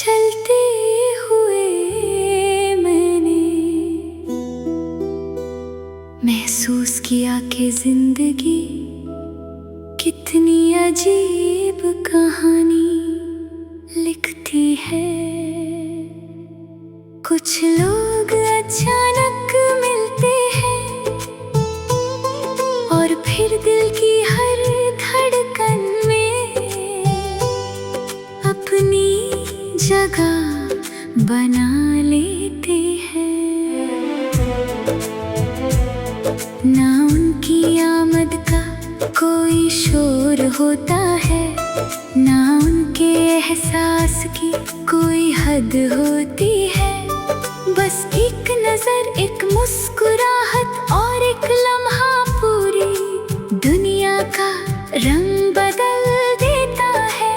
चलते हुए मैंने महसूस किया कि जिंदगी कितनी अजीब कहानी लिखती है। कुछ लोग अचानक मिलते हैं और फिर दिल की हर धड़कन में अपनी जगह बना लेते हैं। ना उनकी आमद का कोई शोर होता है, ना उनके एहसास की कोई हद होती है। बस एक नजर, एक मुस्कुराहट और एक लम्हा पूरी दुनिया का रंग बदल देता है।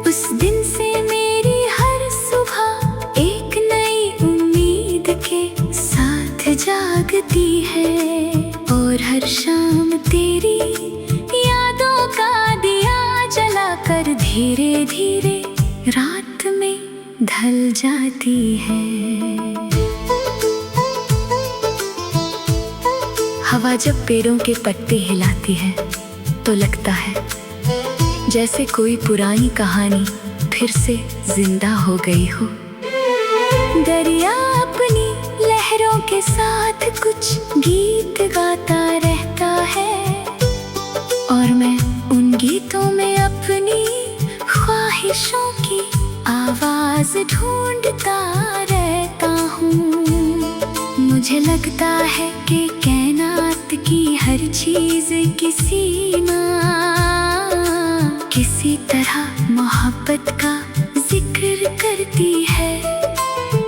उस दिन से मेरी हर सुबह एक नई उम्मीद के साथ जागती है और हर शाम तेरी यादों का दिया जलाकर धीरे धीरे रात में ढल जाती है। हवा जब पेड़ों के पत्ते हिलाती है तो लगता है जैसे कोई पुरानी कहानी फिर से जिंदा हो गई हो। दरिया अपनी लहरों के साथ कुछ गीत गाता रहता है और मैं उन गीतों में अपनी ख्वाहिशों की आवाज ढूंढता रहता हूँ। मुझे लगता है कि कायनात की हर चीज किसी तरह मोहब्बत का जिक्र करती है।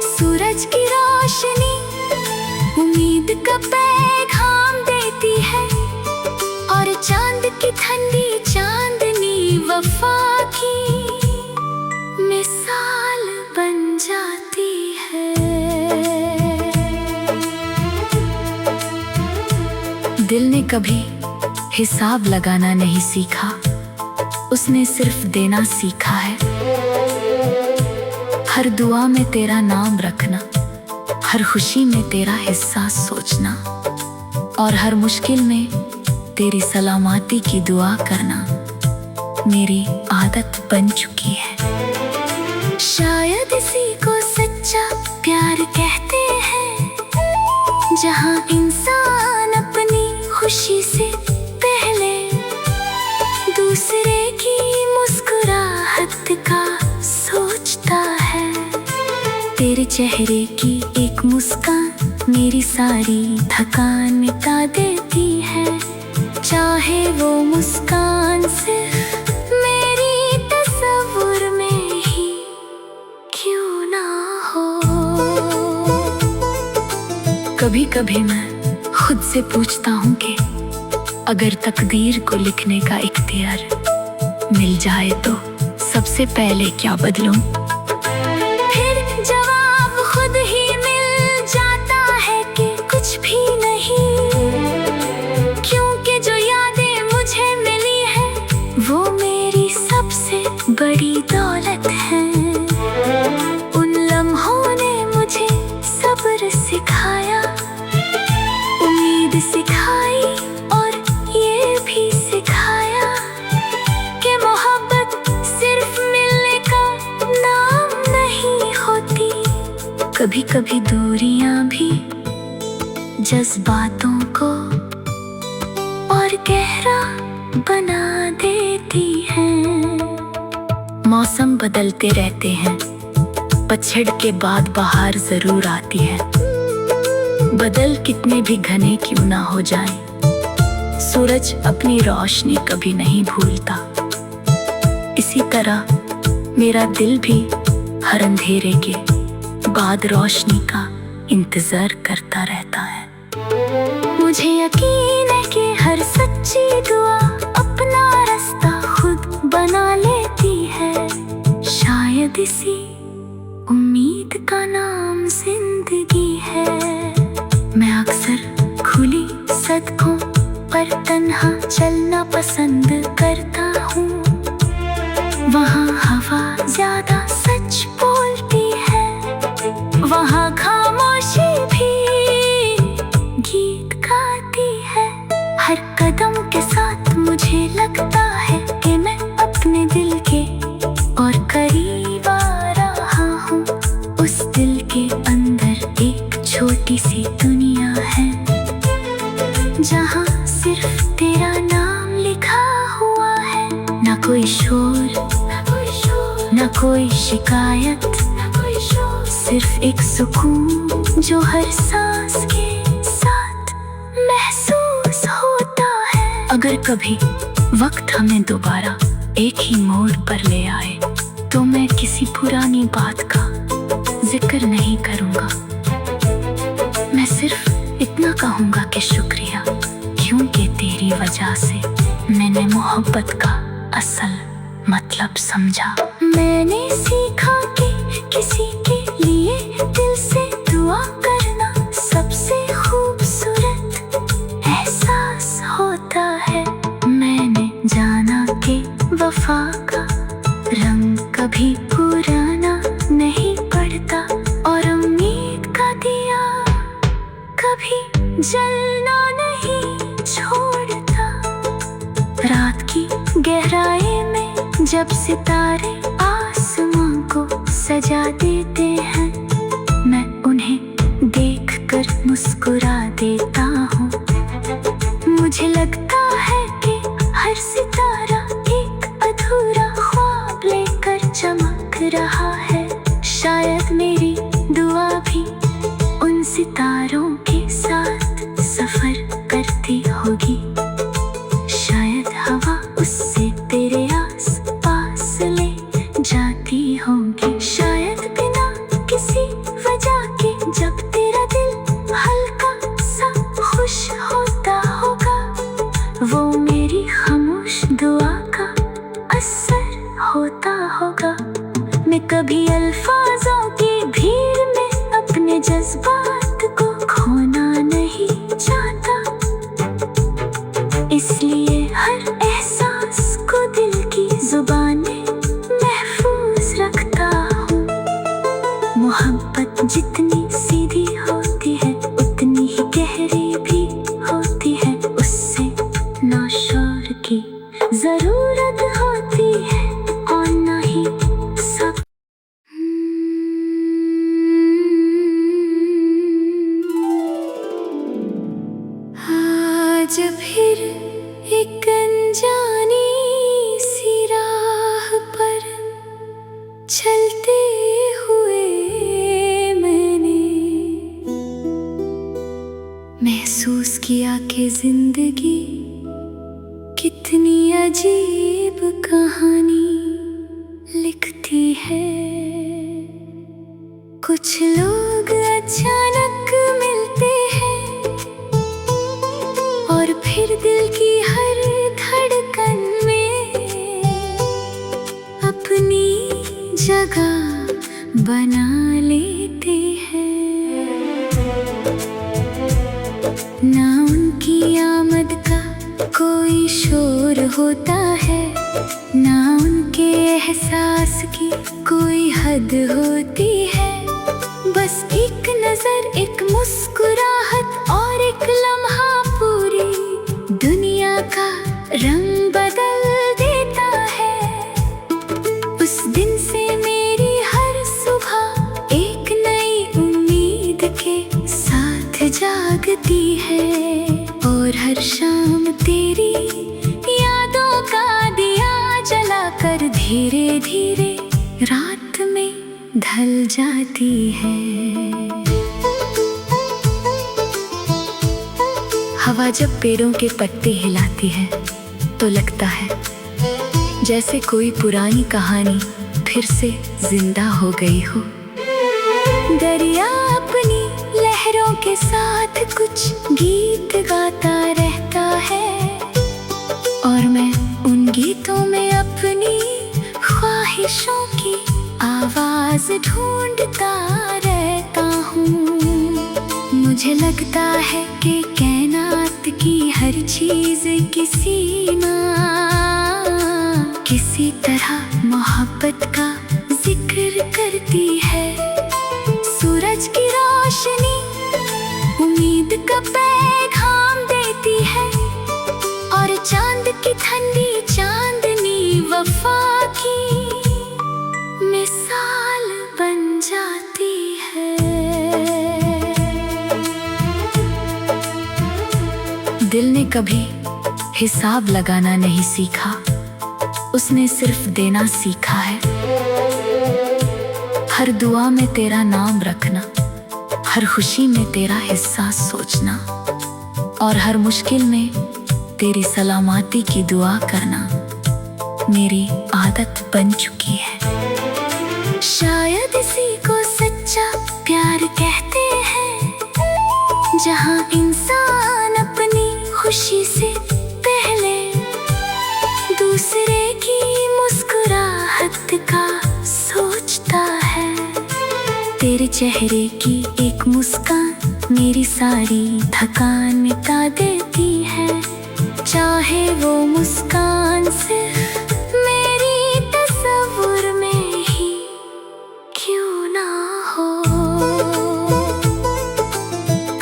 सूरज की रोशनी उम्मीद का पैगाम देती है और चांद की ठंडी चांदनी वफा की मिसाल बन जाती है। दिल ने कभी हिसाब लगाना नहीं सीखा, उसने सिर्फ देना सीखा है। हर दुआ में तेरा नाम रखना, हर खुशी में तेरा हिस्सा सोचना और हर मुश्किल में तेरी सलामती की दुआ करना मेरी आदत बन चुकी है। शायद इसी को सच्चा प्यार कहते हैं, जहाँ इंसान अपनी खुशी से पहले दूसरे की मुस्कुराहट का सोचता है। तेरे चेहरे की एक मुस्कान मेरी सारी थकान मिटा देती है, चाहे वो मुस्कान सिर्फ मेरी तस्वीर में ही क्यों ना हो। कभी कभी मैं खुद से पूछता हूँ कि अगर तकदीर को लिखने का इख्तियार मिल जाए तो सबसे पहले क्या बदलूं? फिर जवाब खुद ही मिल जाता है कि कुछ भी नहीं, क्योंकि जो यादें मुझे मिली हैं वो मेरी सबसे बड़ी दौलत है। उन लम्हों ने मुझे सब्र सिखाया, उम्मीद सिखाई और ये भी सिखाया कि मोहब्बत सिर्फ मिलने का नाम नहीं होती। कभी कभी दूरियां भी जज्बातों को और गहरा बना देती हैं। मौसम बदलते रहते हैं, पतझड़ के बाद बहार जरूर आती है। बदल कितने भी घने क्यों ना हो जाए, सूरज अपनी रोशनी कभी नहीं भूलता। इसी तरह मेरा दिल भी हर अंधेरे के बाद रोशनी का इंतजार करता रहता है। मुझे यकीन है कि हर सच्ची दुआ अपना रास्ता खुद बना लेती है। शायद इसी उम्मीद का नाम जिंदगी है। मैं अक्सर खुली सड़कों पर तन्हा चलना पसंद करता हूँ, वहाँ हवा ज्यादा शिकायत, सिर्फ एक सुकून जो हर सांस के साथ महसूस होता है। अगर कभी वक्त हमें दोबारा एक ही मोड़ पर ले आए तो मैं किसी पुरानी बात का जिक्र नहीं करूँगा। मैं सिर्फ इतना कहूँगा कि शुक्रिया, क्योंकि तेरी वजह से मैंने मोहब्बत का असल मतलब समझा। मैंने सीखा कि किसी के लिए दिल से दुआ करना सबसे खूबसूरत एहसास होता है। मैंने जाना कि वफा का रंग कभी पुराना नहीं पड़ता और उम्मीद का दिया कभी जलना नहीं छोड़ता। रात की गहराई में जब सितारे आसमां को सजा देते हैं, मैं उन्हें देखकर मुस्कुरा देता हूँ। मुझे लगता है कि हर सितारा एक अधूरा ख्वाब लेकर चमक रहा है। शायद मेरी दुआ भी उन सितारों के साथ सफर करती होगी। शायद हवा उससे तेरे आस पास ले जाती होगी। शायद बिना किसी वजह के जब तेरा दिल हल्का सा खुश होता होगा, वो मेरी खामोश दुआ का असर होता होगा। मैं कभी अल्फाजों की भीड़ में अपने जज्बात को खोना नहीं चाहता, इसलिए हर एहसास को दिल की जुबानें महफूज रखता हूँ। मोहब्बत जितनी सीधी होती है उतनी ही गहरी भी होती है। उससे ना शोर की जरूरत होती है और ना ही सब। आज फिर एक अनजानी सी राह पर चलते हुए मैंने महसूस किया कि जिंदगी कितनी अजीब कहानी लिखती है। कुछ लोग अचानक मिलते हैं और फिर दिल की हर धड़कन में अपनी जगह बना लेते हैं। ना उनकी आमद का कोई शोर होता है, ना उनके एहसास की कोई हद होती है। बस एक नजर, एक मुस्कुराहट और एक लम्हा पूरी दुनिया का रंग बदल देता है। उस दिन से मेरी हर सुबह एक नई उम्मीद के साथ जागती है और हर शाम तेरी यादों का दिया जलाकर धीरे धीरे रात में ढल जाती है। हवा जब पेड़ों के पत्ते हिलाती है तो लगता है जैसे कोई पुरानी कहानी फिर से जिंदा हो गई हो। दरिया अपनी लहरों के साथ कुछ गीत गाता रहता है और मैं उन गीतों में अपनी ख्वाहिशों की आवाज ढूंढता रहता हूँ। मुझे लगता है कि कायनात की हर चीज किसी तरह मोहब्बत का जिक्र करती है। सूरज की रोशनी उम्मीद का पैगाम देती है और चांद की ठंडी चांदनी वफा की मिसाल बन जाती है। दिल ने कभी हिसाब लगाना नहीं सीखा, उसने सिर्फ देना सीखा है। हर दुआ में तेरा नाम रखना, हर खुशी में तेरा हिस्सा सोचना, और हर मुश्किल में तेरी सलामती की दुआ करना मेरी आदत बन चुकी है। शायद इसी को सच्चा प्यार कहते हैं, जहाँ इंसान अपनी खुशी से पहले दूसरे की मुस्कुराहट का सोचता है। तेरे चेहरे की एक मुस्कान मेरी सारी थकान मिटा देती है, चाहे वो मुस्कान सिर्फ मेरी तस्वीर में ही क्यों ना हो।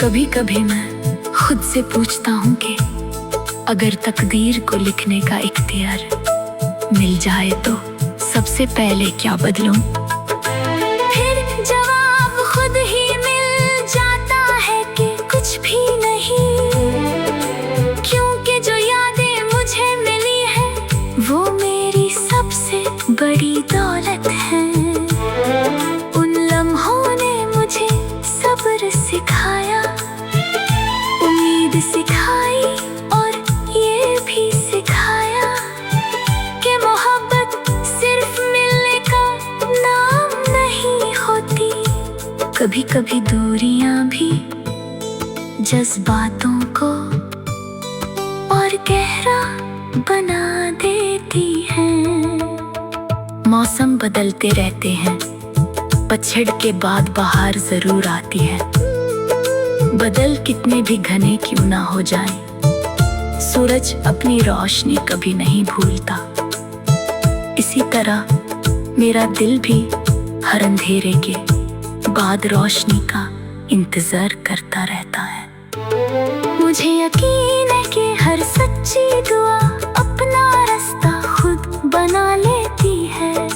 कभी कभी मैं खुद से पूछता हूँ कि अगर तकदीर को लिखने का इख्तियार मिल जाए तो सबसे पहले क्या बदलूं? फिर जवाब खुद ही मिल जाता है कि कुछ भी नहीं, क्योंकि जो यादें मुझे मिली है वो मेरी सबसे बड़ी दौलत है। उन लम्हों ने मुझे सब्र सिखाया, उम्मीद सिखाई और ये भी सिखाया कि मोहब्बत सिर्फ मिलने का नाम नहीं होती। कभी कभी दूरियां भी जज्बातों को और गहरा बना देती हैं। मौसम बदलते रहते हैं, पतझड़ के बाद बहार जरूर आती है। बदल कितने भी घने क्यों ना हो जाए, सूरज अपनी रोशनी कभी नहीं भूलता। इसी तरह मेरा दिल भी हर अंधेरे के बाद रोशनी का इंतजार करता रहता है। मुझे यकीन है कि हर सच्ची दुआ अपना रास्ता खुद बना लेती है।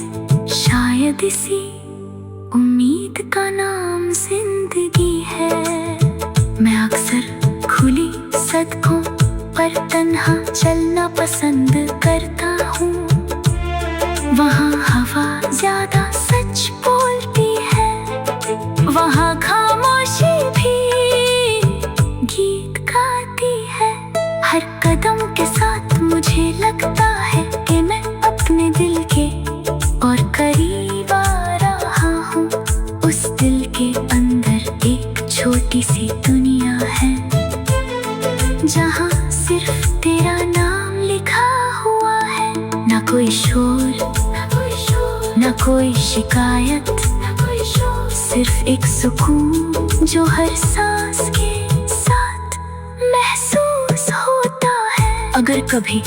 शायद इसी उम्मीद का नाम जिंदगी है। मैं अक्सर खुली सड़कों पर तन्हा चलना पसंद करता हूँ, वहाँ हवा ज्यादा सच बोलती है, वहाँ खामोशी भी गीत गाती है। हर कदम के साथ मुझे लगता है कि मैं अपने दिल के और करीब आ रहा हूँ। उस दिल के अंदर एक छोटी सी दुनिया है, जहाँ सिर्फ तेरा नाम लिखा हुआ है। ना कोई शोर, ना कोई शिकायत, सिर्फ एक सुकून जो हर सांस के साथ महसूस होता है। अगर कभी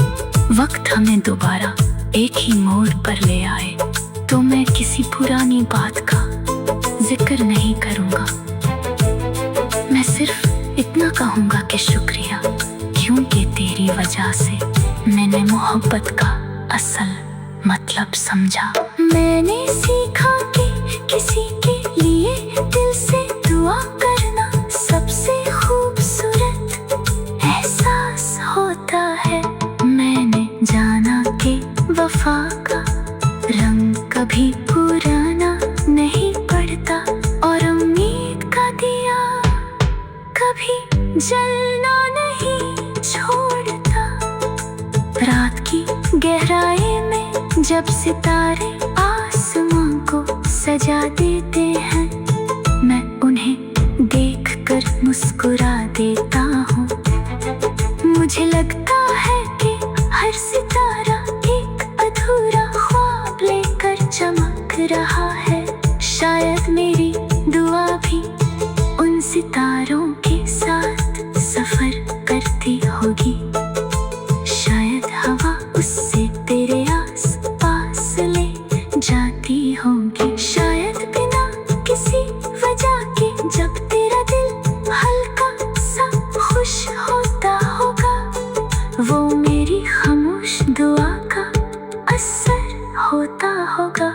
वक्त हमें दोबारा एक ही मोड़ पर ले आए तो मैं किसी पुरानी बात का जिक्र नहीं करूँगा। मैं सिर्फ इतना कहूँगा कि शुक्रिया, क्योंकि तेरी वजह से मैंने मोहब्बत का असल मतलब समझा। मैंने सीखा कि किसी के लिए दिल से दुआ करना सबसे खूबसूरत एहसास होता है। मैंने जाना कि वफा का रंग कभी पुराना नहीं पड़ता, और उम्मीद का दिया कभी जलना नहीं छोड़ता। रात की गहराई में जब सितारे आसमां को सजा देते हैं, मैं उन्हें देखकर मुस्कुरा देता हूँ। मुझे लगता है कि हर सितारा एक अधूरा ख्वाब लेकर चमक रहा है। शायद मेरी दुआ भी उन सितारों के साथ सफर करती होगी। शायद हवा उससे तेरे आस पास ले जाती होगी। शायद बिना किसी वजह के जब तेरा दिल हल्का सा खुश होता होगा, वो मेरी खामोश दुआ का असर होता होगा।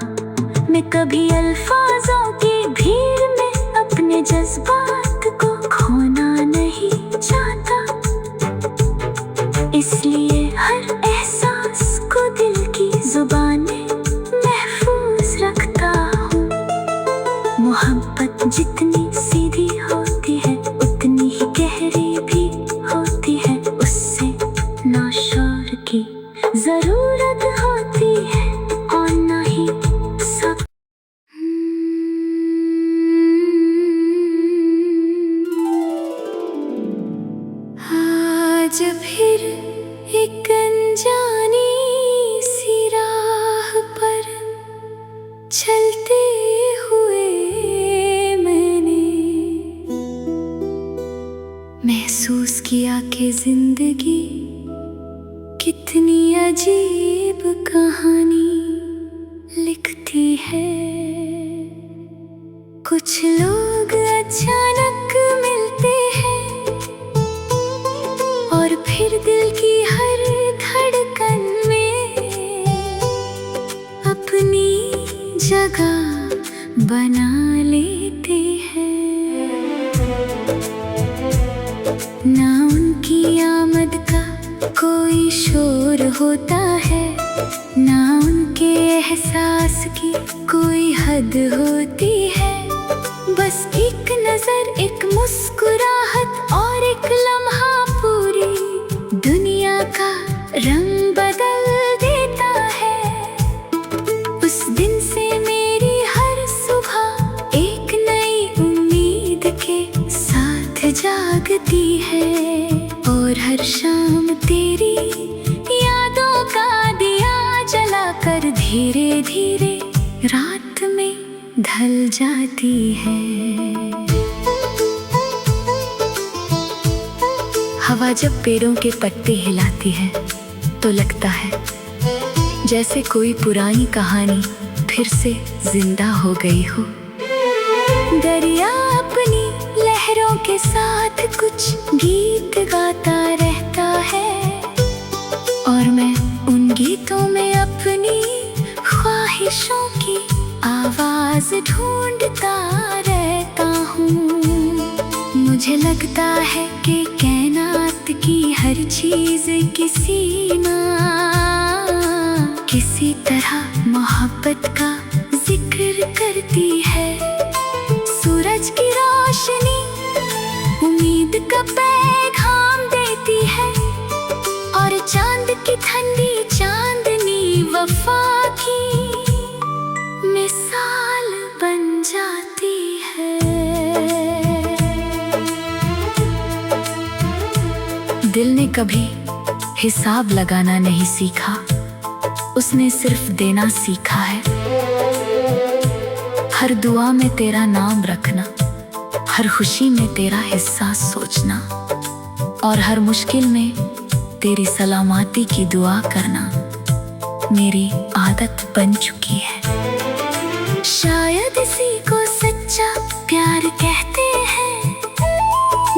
मैं कभी अल्फाजों की भीड़ में अपने जज्बात को खोना नहीं चाहता, इसलिए हर एहसास को दिल की जुबान में महफूज रखता हूँ। जितनी सीधी होती है उतनी ही गहरी भी होती है। उससे ना शोर की जरूरत होती है और ना ही सब। आज फिर एक अनजानी सी राह पर चलते हुए मैंने महसूस किया कि जिंदगी कितनी अजीब कहानी लिखती है। कुछ लोग अचानक मिलते हैं और फिर दिल की हर धड़कन में अपनी जगह बना लेते हैं। ना उनकी आमद का कोई शोर होता है, ना उनके एहसास की कोई हद होती है। बस एक नजर, एक मुस्कुराहट और एक लम्हा पूरी दुनिया का रंग बदल देता है। उस दिन से मेरी हर सुबह एक नई उम्मीद के साथ जागती है और हर शाम तेरी यादों का दिया जलाकर धीरे धीरे रात में ढल जाती है। हवा जब पेड़ों के पत्ते हिलाती है तो लगता है जैसे कोई पुरानी कहानी फिर से जिंदा हो गई हो। दरिया अपनी लहरों के साथ कुछ गीत गाता रहता है और मैं उन गीतों में अपनी ख्वाहिशों की आवाज ढूंढता रहता हूँ। मुझे लगता है कि कायनात की हर चीज किसी तरह मोहब्बत का जिक्र करती है। सूरज की रोशनी उम्मीद का पैगाम देती है और चांद की ठंडी चांदनी वफा की मिसाल बन जाती है। दिल ने कभी हिसाब लगाना नहीं सीखा, उसने सिर्फ देना सीखा है। हर दुआ में तेरा नाम रखना, हर खुशी में तेरा हिस्सा सोचना और हर मुश्किल में तेरी सलामती की दुआ करना मेरी आदत बन चुकी है। शायद इसी को सच्चा प्यार कहते हैं,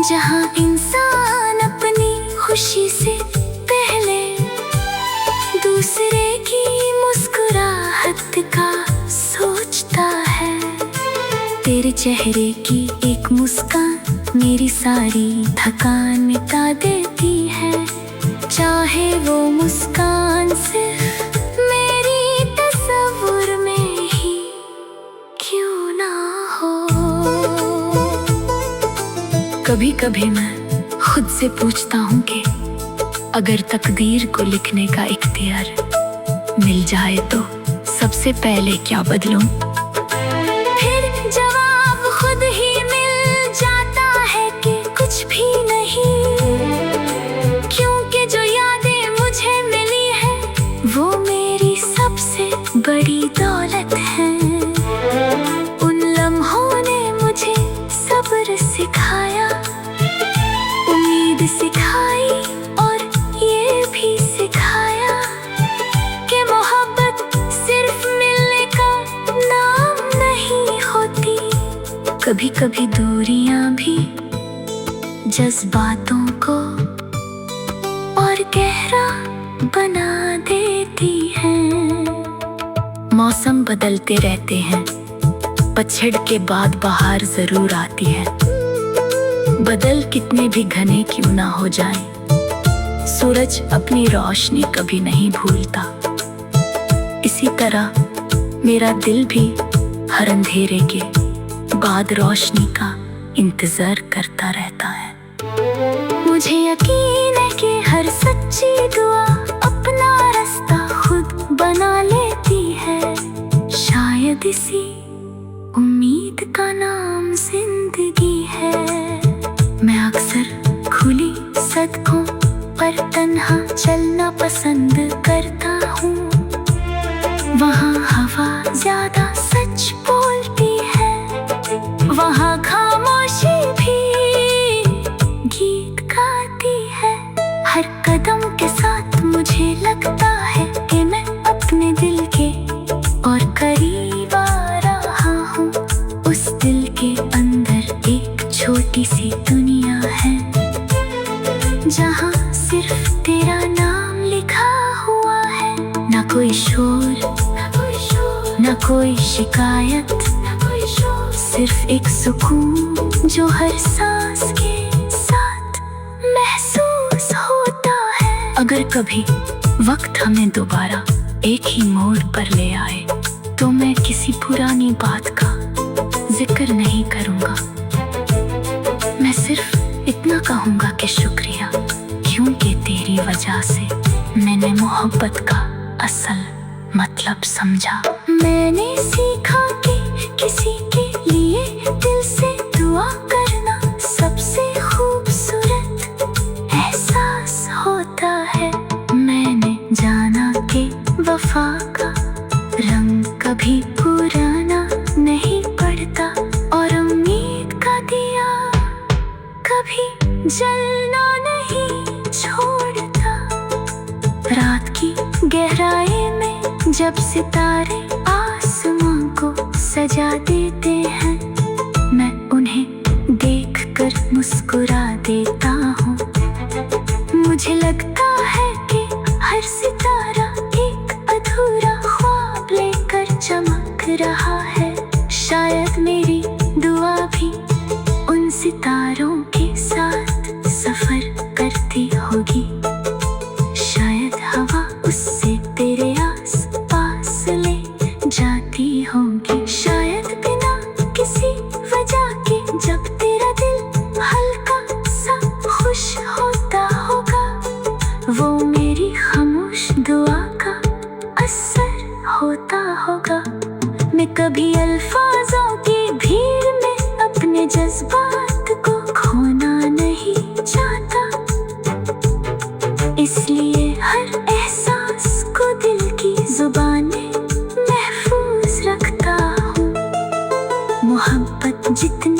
जहाँ इंसान अपनी खुशी से पहले दूसरे की मुस्कुराहट का सोचता है। तेरे चेहरे की एक मुस्कान मेरी सारी थकान मिटा देती है, चाहे वो मुस्कान सिर्फ मेरी तस्वीर में ही क्यों ना हो। कभी कभी मैं खुद से पूछता हूँ कि अगर तकदीर को लिखने का इख्तियार मिल जाए तो सबसे पहले क्या बदलूं? फिर जवाब खुद ही मिल जाता है कि कुछ भी नहीं, क्योंकि जो यादें मुझे मिली है वो मेरी सबसे बड़ी दौलत है। उन लम्हों ने मुझे सब्र सिखाया, उम्मीद सिखाई और ये भी सिखाया कि मोहब्बत सिर्फ मिलने का नाम नहीं होती। कभी कभी दूरियां भी जज्बातों को और गहरा बना देती हैं। मौसम बदलते रहते हैं, पतझड़ के बाद बहार जरूर आती है। बदल कितने भी घने क्यों ना हो जाएं, सूरज अपनी रोशनी कभी नहीं भूलता। इसी तरह मेरा दिल भी हर अंधेरे के बाद रोशनी का इंतजार करता रहता है। मुझे यकीन है कि हर सच्ची दुआ अपना रास्ता खुद बना लेती है। शायद इसी उम्मीद का नाम जिंदगी है। मैं अक्सर खुली सड़कों पर तन्हा चलना पसंद करता हूँ। वहाँ हवा ज्यादा सच बोलती है, वहाँ खामोशी भी गीत गाती है। हर कदम के साथ मुझे लगता है कि मैं अपने दिल के और करीब आ रहा हूँ। उस दिल के अंदर एक छोटी सी दुनिया है, जहाँ सिर्फ तेरा नाम लिखा हुआ है। ना कोई शोर, ना कोई शिकायत, सिर्फ एक सुकून जो हर सांस के साथ महसूस होता है। अगर कभी वक्त हमें दोबारा एक ही मोड़ पर ले आए तो मैं किसी पुरानी बात का जिक्र नहीं करूँगा। मैं सिर्फ इतना कहूँगा कि शुक्रिया, क्योंकि तेरी वजह से मैंने मोहब्बत का असल मतलब समझा। मैंने सीखा कि किसी के लिए दिल से दुआ करना सबसे खूबसूरत एहसास होता है। मैंने जाना कि वफा का रंग कभी पुराना नहीं पड़ता और उम्मीद का दिया कभी जलना नहीं छोड़ता। रात की गहराई में जब सितारे आसमां को सजा देते हैं, मैं उन्हें देखकर मुस्कुरा देता हूँ। मुझे लगता है कि हर सितारा एक अधूरा ख्वाब लेकर चमक रहा है। शायद मेरी दुआ भी उन सितारों के साथ सफर करती होगी। शायद हवा उससे तेरे आस पास ले जाती होगी। शायद बिना किसी वजह के जब तेरा दिल हल्का सा खुश होता होगा, वो मेरी खामोश दुआ का असर होता होगा। मैं कभी अल्फाजों की भीड़ में अपने जज्बात को खोना नहीं चाहता, इसलिए हर एहसास को दिल की जुबानें महफूज रखता हूँ। मोहब्बत जितनी